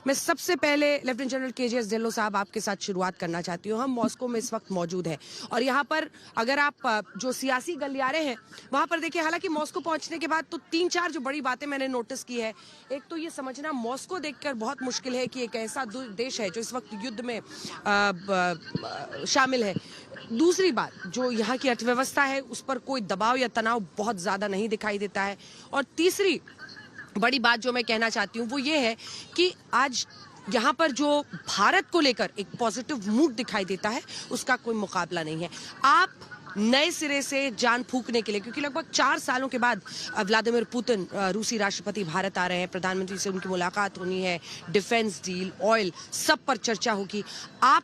मैं सबसे पहले लेफ्टिनेंट जनरल KJS ढिल्लों साहब आपके साथ शुरुआत करना चाहती हूँ। हम मॉस्को में इस वक्त मौजूद हैं और यहाँ पर अगर आप जो सियासी गलियारे हैं वहाँ पर देखिए, हालांकि मॉस्को पहुँचने के बाद तो 3-4 जो बड़ी बातें मैंने नोटिस की है। एक तो ये समझना मॉस्को देखकर बहुत मुश्किल है कि एक ऐसा देश है जो इस वक्त युद्ध में शामिल है। दूसरी बात, जो यहाँ की अर्थव्यवस्था है उस पर कोई दबाव या तनाव बहुत ज्यादा नहीं दिखाई देता है। और तीसरी बड़ी बात जो मैं कहना चाहती हूँ वो ये है कि आज यहाँ पर जो भारत को लेकर एक पॉजिटिव मूड दिखाई देता है उसका कोई मुकाबला नहीं है। आप नए सिरे से जान फूकने के लिए, क्योंकि लगभग 4 सालों के बाद व्लादिमीर पुतिन रूसी राष्ट्रपति भारत आ रहे हैं, प्रधानमंत्री से उनकी मुलाकात होनी है, डिफेंस डील, ऑयल, सब पर चर्चा होगी। आप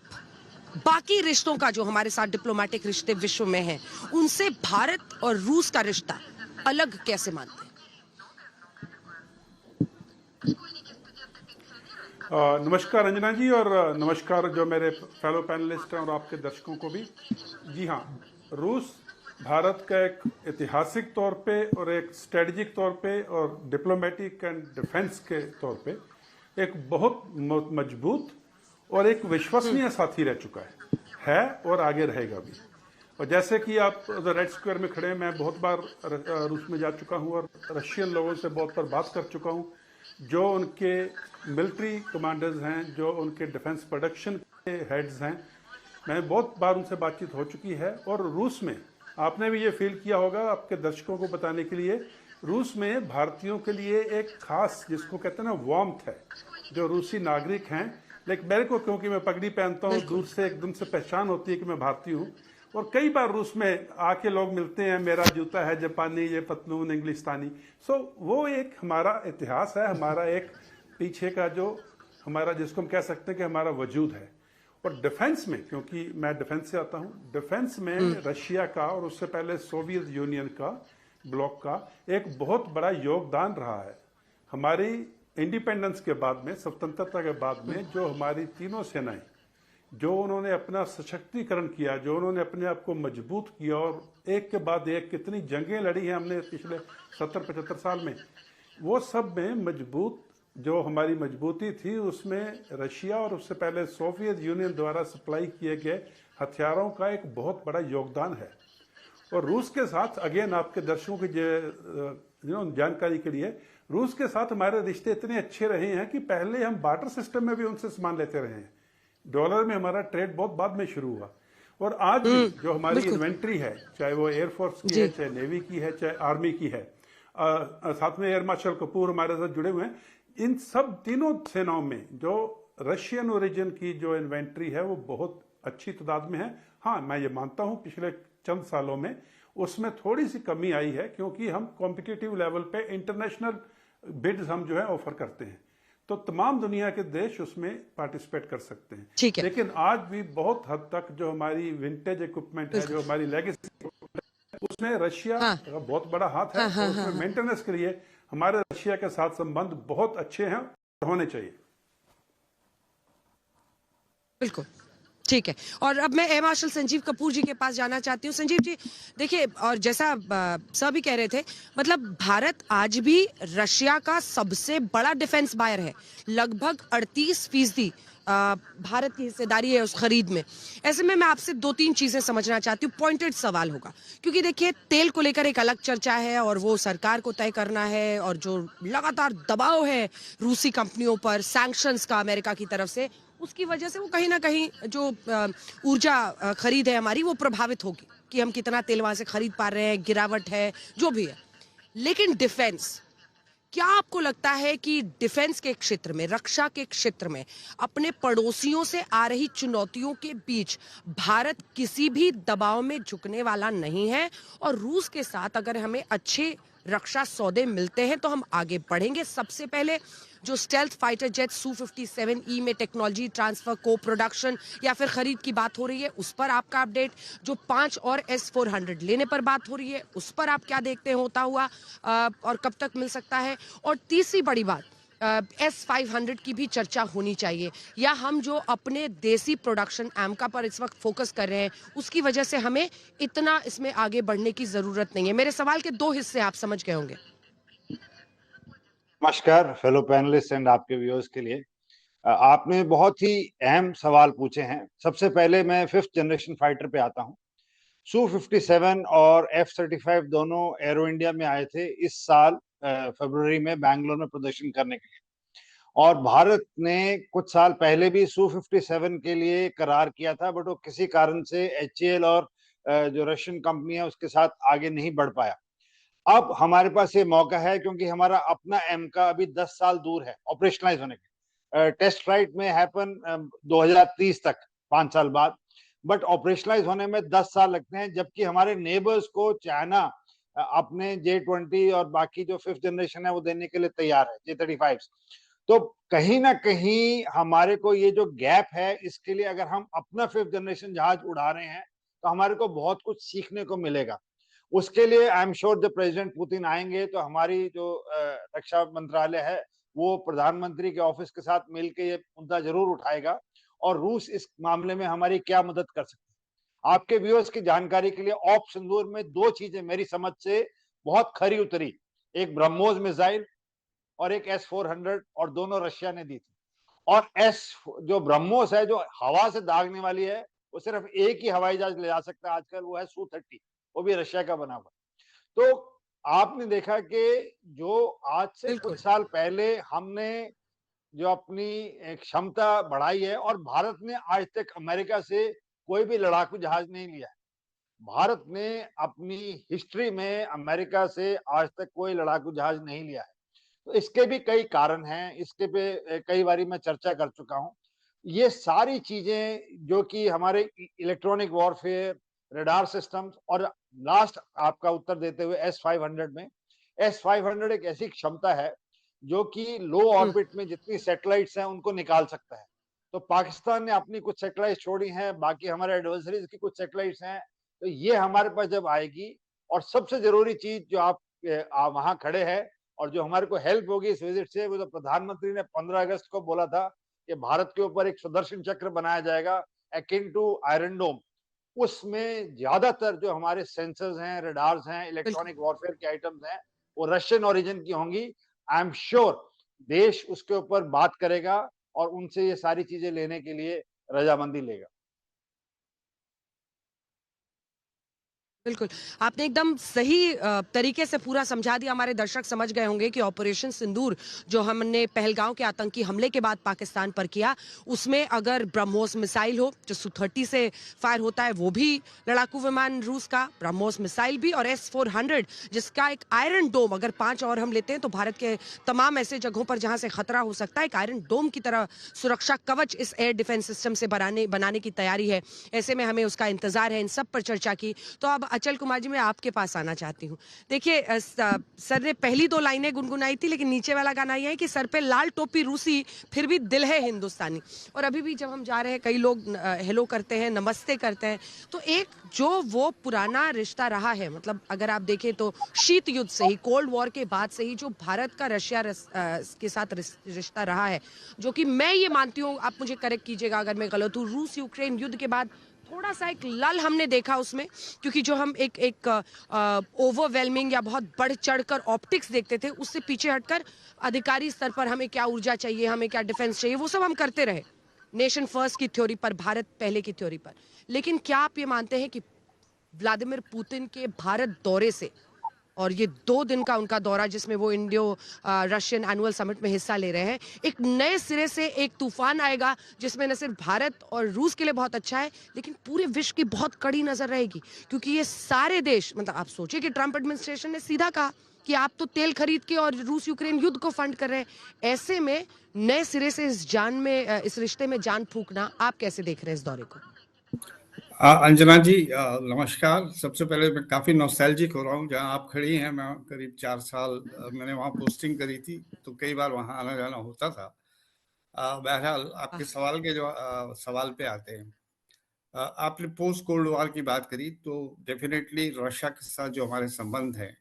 बाकी रिश्तों का, जो हमारे साथ डिप्लोमेटिक रिश्ते विश्व में हैं, उनसे भारत और रूस का रिश्ता अलग कैसे मानते हैं? नमस्कार रंजना जी, और नमस्कार जो मेरे फेलो पैनलिस्ट हैं और आपके दर्शकों को भी। जी हाँ, रूस भारत का एक ऐतिहासिक तौर पे और एक स्ट्रेटजिक तौर पे और डिप्लोमेटिक एंड डिफेंस के तौर पे एक बहुत मजबूत और एक विश्वसनीय साथी रह चुका है और आगे रहेगा भी। और जैसे कि आप रेड स्क्वायर में खड़े हैं, मैं बहुत बार रूस में जा चुका हूँ और रशियन लोगों से बहुत बार बात कर चुका हूँ, जो उनके मिलिट्री कमांडर्स हैं, जो उनके डिफेंस प्रोडक्शन के हेड्स हैं। मैंने बहुत बार उनसे बातचीत हो चुकी है। और रूस में आपने भी ये फील किया होगा, आपके दर्शकों को बताने के लिए, रूस में भारतीयों के लिए एक खास, जिसको कहते हैं ना, वार्मथ है, जो रूसी नागरिक हैं। लेकिन मेरे को, क्योंकि मैं पगड़ी पहनता हूँ, दूर से एकदम से पहचान होती है कि मैं भारतीय हूँ। और कई बार रूस में आके लोग मिलते हैं, मेरा जूता है जापानी, ये पतलून इंग्लिस्तानी। सो वो एक हमारा इतिहास है, हमारा एक पीछे का जो हमारा, जिसको हम कह सकते हैं कि हमारा वजूद है। और डिफेंस में, क्योंकि मैं डिफेंस से आता हूँ, डिफेंस में रशिया का और उससे पहले सोवियत यूनियन का, ब्लॉक का एक बहुत बड़ा योगदान रहा है। हमारी इंडिपेंडेंस के बाद में, स्वतंत्रता के बाद में, जो हमारी तीनों सेनाएं, जो उन्होंने अपना सशक्तिकरण किया, जो उन्होंने अपने आप को मजबूत किया, और एक के बाद एक कितनी जंगें लड़ी हैं हमने पिछले 70-75 साल में, वो सब में मजबूत, जो हमारी मजबूती थी, उसमें रशिया और उससे पहले सोवियत यूनियन द्वारा सप्लाई किए गए हथियारों का एक बहुत बड़ा योगदान है। और रूस के साथ, अगेन आपके दर्शकों की जानकारी के लिए, रूस के साथ हमारे रिश्ते इतने अच्छे रहे हैं कि पहले हम बार्टर सिस्टम में भी उनसे सामान लेते रहे हैं। डॉलर में हमारा ट्रेड बहुत बाद में शुरू हुआ। और आज भी जो हमारी इन्वेंट्री है, चाहे वो एयरफोर्स की है, चाहे नेवी की है, चाहे आर्मी की है, साथ में एयर मार्शल कपूर हमारे साथ जुड़े हुए हैं, इन सब तीनों सेनाओं में जो रशियन ओरिजिन की जो इन्वेंट्री है वो बहुत अच्छी तादाद में है। हाँ, मैं ये मानता हूँ पिछले चंद सालों में उसमें थोड़ी सी कमी आई है, क्योंकि हम कॉम्पिटिटिव लेवल पे इंटरनेशनल बिड्स हम जो है ऑफर करते हैं, तो तमाम दुनिया के देश उसमें पार्टिसिपेट कर सकते हैं। ठीक है। लेकिन आज भी बहुत हद तक जो हमारी विंटेज इक्विपमेंट है, जो हमारी लेगेसी, उसमें रशिया का बहुत बड़ा हाथ है। तो उसमें मेंटेनेंस के लिए हमारे रशिया के साथ संबंध बहुत अच्छे हैं, होने चाहिए। बिल्कुल ठीक है। और अब मैं एयर मार्शल संजीव कपूर जी के पास जाना चाहती हूँ। संजीव जी, देखिए, और जैसा सर भी कह रहे थे, मतलब भारत आज भी रशिया का सबसे बड़ा डिफेंस बायर है। लगभग 38% भारत की हिस्सेदारी है उस खरीद में। ऐसे में मैं आपसे 2-3 चीजें समझना चाहती हूँ। पॉइंटेड सवाल होगा, क्योंकि देखिए, तेल को लेकर एक अलग चर्चा है और वो सरकार को तय करना है, और जो लगातार दबाव है रूसी कंपनियों पर सैंक्शंस का अमेरिका की तरफ से, उसकी वजह से वो कहीं ना कहीं जो ऊर्जा खरीद है हमारी, वो प्रभावित होगी कि हम कितना तेल वहां से खरीद पा रहे हैं, गिरावट है, जो भी है। लेकिन डिफेंस, क्या आपको लगता है कि डिफेंस के क्षेत्र में, रक्षा के क्षेत्र में, अपने पड़ोसियों से आ रही चुनौतियों के बीच भारत किसी भी दबाव में झुकने वाला नहीं है, और रूस के साथ अगर हमें अच्छे रक्षा सौदे मिलते हैं तो हम आगे बढ़ेंगे? सबसे पहले जो स्टेल्थ फाइटर जेट Su-57E में टेक्नोलॉजी ट्रांसफर, को प्रोडक्शन या फिर खरीद की बात हो रही है, उस पर आपका अपडेट। जो 5 और S-400 लेने पर बात हो रही है, उस पर आप क्या देखते हैं होता हुआ, और कब तक मिल सकता है? और तीसरी बड़ी बात, S-500 की भी चर्चा होनी चाहिए, या हम जो अपने देसी प्रोडक्शन एमका पर इस वक्त फोकस कर रहे हैं, उसकी वजह से हमें इतना इसमें आगे बढ़ने की जरूरत नहीं है? मेरे सवाल के 2 हिस्से आप समझ गए होंगे। नमस्कार फेलो पैनलिस्ट एंड आपके व्यूअर्स के लिए। आपने बहुत ही अहम सवाल पूछे हैं। सबसे पहले मैं 5th जनरेशन फाइटर पे आता हूँ। Su-57 और F-35 दोनों एरो इंडिया में आए थे इस साल फरवरी में बैंगलोर में प्रदर्शन करने के लिए, और भारत ने कुछ साल पहले भी Su-57 के लिए करार किया था, बट वो किसी कारण से HAL और जो रशियन कंपनी है उसके साथ आगे नहीं बढ़ पाया। अब हमारे पास ये मौका है, क्योंकि हमारा अपना एम का अभी 10 साल दूर है ऑपरेशनलाइज होने के। टेस्ट फ्लाइट में हैपन 2030 तक, 5 साल बाद, बट ऑपरेशनलाइज होने में 10 साल लगते हैं। जबकि हमारे नेबर्स को चाइना अपने J-20 और बाकी जो 5th जनरेशन है वो देने के लिए तैयार है, J-35। तो कहीं ना कहीं हमारे को ये जो गैप है, इसके लिए अगर हम अपना 5th जनरेशन जहाज उड़ा रहे हैं तो हमारे को बहुत कुछ सीखने को मिलेगा। उसके लिए आई एम श्योर जब प्रेसिडेंट पुतिन आएंगे तो हमारी जो रक्षा मंत्रालय है वो प्रधानमंत्री के ऑफिस के साथ मिलकर ये मुद्दा जरूर उठाएगा, और रूस इस मामले में हमारी क्या मदद कर सकता है। आपके व्यूअर्स की जानकारी के लिए, ऑप सिंदूर में 2 चीजें मेरी समझ से बहुत खरी उतरी, एक ब्रह्मोस मिसाइल और एक S-400, और दोनों रशिया ने दी थी। और जो ब्रह्मोस है जो हवा से दागने वाली है, वो सिर्फ एक ही हवाई जहाज ले जा सकता है आजकल, वो है Su-30, वो भी रशिया का बना हुआ। तो आपने देखा कि जो आज से बिल्कुल कुछ साल पहले हमने जो अपनी क्षमता बढ़ाई है, और भारत ने आज तक अमेरिका से कोई भी लड़ाकू जहाज नहीं लिया है। भारत ने अपनी हिस्ट्री में अमेरिका से आज तक कोई लड़ाकू जहाज नहीं लिया है। तो इसके भी कई कारण हैं, इसके पे कई बारी मैं चर्चा कर चुका हूं। ये सारी चीजें जो कि हमारे इलेक्ट्रॉनिक वॉरफेयर, रडार सिस्टम्स, और लास्ट आपका उत्तर देते हुए S-500 में, S-500 एक ऐसी क्षमता है जो कि लो ऑर्बिट में जितनी सैटेलाइट्स हैं उनको निकाल सकता है। तो पाकिस्तान ने अपनी कुछ सैटेलाइट छोड़ी हैं, बाकी हमारे एडवर्सरीज की कुछ सैटेलाइट्स हैं। तो ये हमारे पास जब आएगी, और सबसे जरूरी चीज जो आप वहां खड़े हैं और जो हमारे को हेल्प होगी इस विजिट से, वो तो प्रधानमंत्री ने 15 अगस्त को बोला था कि भारत के ऊपर एक सुदर्शन चक्र बनाया जाएगा अकिन टू आयरन डोम। उसमें ज्यादातर जो हमारे सेंसर्स हैं, रडार्स हैं, बिल्कुल इलेक्ट्रॉनिक वॉरफेयर के आइटम्स हैं, वो रशियन ओरिजिन की होंगी। आई एम श्योर देश उसके ऊपर बात करेगा और उनसे ये सारी चीजें लेने के लिए रजामंदी लेगा। बिल्कुल आपने एकदम सही तरीके से पूरा समझा दिया। हमारे दर्शक समझ गए होंगे कि ऑपरेशन सिंदूर जो हमने पहलगांव के आतंकी हमले के बाद पाकिस्तान पर किया, उसमें अगर ब्रह्मोस मिसाइल हो जो Su-30 से फायर होता है, वो भी लड़ाकू विमान रूस का, ब्रह्मोस मिसाइल भी, और S-400 जिसका एक आयरन डोम, अगर 5 और हम लेते हैं तो भारत के तमाम ऐसे जगहों पर जहां से खतरा हो सकता है, एक आयरन डोम की तरह सुरक्षा कवच इस एयर डिफेंस सिस्टम से बनाने की तैयारी है। ऐसे में हमें उसका इंतजार है। इन सब पर चर्चा की, तो अब अचल कुमार जी मैं आपके पास आना चाहती हूँ। देखिए सर ने पहली 2 लाइनें गुनगुनाई थी, लेकिन नीचे वाला गाना ये है कि सर पे लाल टोपी रूसी, फिर भी दिल है हिंदुस्तानी। और अभी भी जब हम जा रहे हैं, कई लोग हेलो करते हैं, नमस्ते करते हैं, तो एक जो वो पुराना रिश्ता रहा है, मतलब अगर आप देखें तो शीत युद्ध से ही, कोल्ड वॉर के बाद से ही जो भारत का रशिया के साथ रिश्ता रहा है, जो कि मैं ये मानती हूँ, आप मुझे करेक्ट कीजिएगा अगर मैं गलत हूँ, रूस यूक्रेन युद्ध के बाद थोड़ा सा एक लल हमने देखा उसमें, क्योंकि जो हम एक ओवरवेलमिंग या बहुत बढ़ चढ़कर ऑप्टिक्स देखते थे, उससे पीछे हटकर अधिकारी स्तर पर हमें क्या ऊर्जा चाहिए, हमें क्या डिफेंस चाहिए, वो सब हम करते रहे, नेशन फर्स्ट की थ्योरी पर, भारत पहले की थ्योरी पर। लेकिन क्या आप ये मानते हैं कि व्लादिमीर पुतिन के भारत दौरे से, और ये 2 दिन का उनका दौरा जिसमें वो इंडियो रशियन एनुअल समिट में हिस्सा ले रहे हैं, एक नए सिरे से एक तूफान आएगा जिसमें न सिर्फ भारत और रूस के लिए बहुत अच्छा है, लेकिन पूरे विश्व की बहुत कड़ी नजर रहेगी, क्योंकि ये सारे देश, मतलब आप सोचिए कि ट्रंप एडमिनिस्ट्रेशन ने सीधा कहा कि आप तो तेल खरीद के और रूस यूक्रेन युद्ध को फंड कर रहे हैं। ऐसे में नए सिरे से इस रिश्ते में जान फूकना, आप कैसे देख रहे हैं इस दौरे को? अंजना जी नमस्कार। सबसे पहले मैं काफ़ी नॉस्टैल्जिक हो रहा हूँ। जहाँ आप खड़ी हैं, मैं करीब 4 साल मैंने वहाँ पोस्टिंग करी थी, तो कई बार वहाँ आना जाना होता था। बहरहाल आपके सवाल के जो सवाल पे आते हैं, आपने पोस्ट कोल्ड वॉर की बात करी, तो डेफिनेटली रशिया के साथ जो हमारे संबंध हैं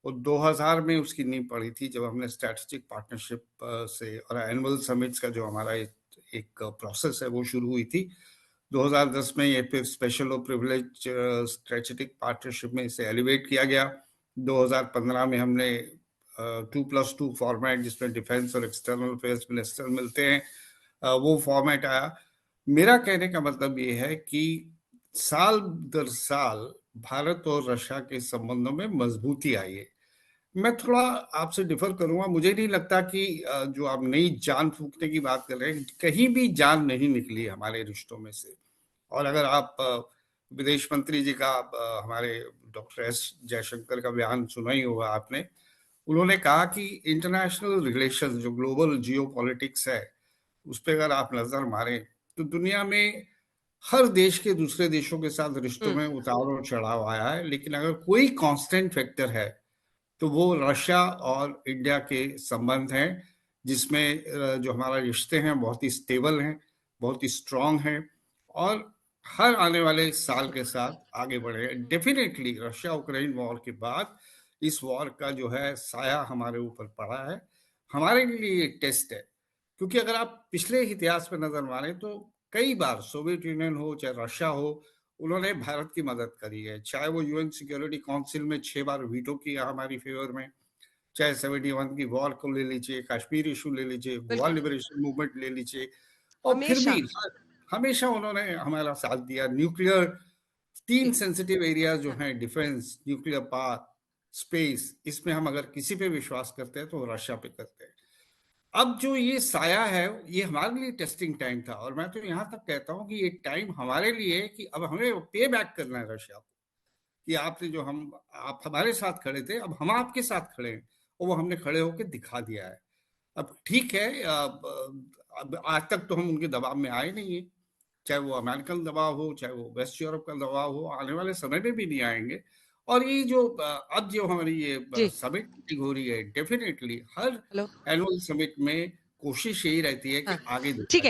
वो 2000 में उसकी नींव पड़ी थी, जब हमने स्ट्रेटेजिक पार्टनरशिप से और एनुअल समिट्स का जो हमारा एक प्रोसेस है वो शुरू हुई थी। 2010 में ये फिर स्पेशल और प्रिविलेज स्ट्रेटेजिक पार्टनरशिप में इसे एलिवेट किया गया। 2015 में हमने 2+2 फॉर्मेट, जिसमें डिफेंस और एक्सटर्नल अफेयर्स मिनिस्टर मिलते हैं, वो फॉर्मेट आया। मेरा कहने का मतलब ये है कि साल दर साल भारत और रशिया के संबंधों में मजबूती आई है। मैं थोड़ा आपसे डिफर करूंगा, मुझे नहीं लगता कि जो आप नई जान फूंकने की बात कर रहे हैं, कहीं भी जान नहीं निकली हमारे रिश्तों में से। और अगर आप विदेश मंत्री जी का हमारे डॉक्टर एस जयशंकर का बयान सुना ही होगा आपने, उन्होंने कहा कि इंटरनेशनल रिलेशन जो ग्लोबल जियो पॉलिटिक्स है उस पर अगर आप नजर मारें तो दुनिया में हर देश के दूसरे देशों के साथ रिश्तों में उतार और चढ़ाव आया है, लेकिन अगर कोई कांस्टेंट फैक्टर है तो वो रशिया और इंडिया के संबंध हैं, जिसमें जो हमारा रिश्ते हैं बहुत ही स्टेबल हैं, बहुत ही स्ट्रांग हैं और हर आने वाले साल के साथ आगे बढ़े। डेफिनेटली रशिया यूक्रेन वॉर के बाद इस वॉर का जो है साया हमारे ऊपर पड़ा है, हमारे लिए एक टेस्ट है। क्योंकि अगर आप पिछले इतिहास पर नजर मारें तो कई बार सोवियत यूनियन हो चाहे रशिया हो, उन्होंने भारत की मदद करी है। चाहे वो यूएन सिक्योरिटी काउंसिल में 6 बार वीटो किया हमारी फेवर में, चाहे 71 की वॉर को ले लीजिए, कश्मीर इशू ले लीजिए, गोवा बिल्कुल। लिबरेशन मूवमेंट ले लीजिए, और फिर हमेशा। भी हमेशा उन्होंने हमारा साथ दिया। न्यूक्लियर 3 सेंसिटिव एरियाज जो हैं, डिफेंस, न्यूक्लियर पावर, स्पेस, इसमें हम अगर किसी पे विश्वास करते हैं तो रशिया पे करते हैं। अब जो ये साया है ये हमारे लिए टेस्टिंग टाइम था, और मैं तो यहां तक कहता हूं कि ये टाइम हमारे लिए है कि अब हमें पे बैक करना है रशिया को, कि आपने जो आप हमारे साथ खड़े थे, अब हम आपके साथ खड़े हैं, और वो हमने खड़े होकर दिखा दिया है। अब ठीक है, अब आज तक तो हम उनके दबाव में आए नहीं है, चाहे वो अमेरिकन दबाव हो चाहे वो वेस्ट यूरोप का दबाव हो, आने वाले समय में भी नहीं आएंगे। और ये जो अब जो हमारी ये जी। समिट मीटिंग हो रही है, डेफिनेटली हर हेलो। एनुअल समिट में कोशिश यही रहती है कि हाँ, आगे देखा ठीक है।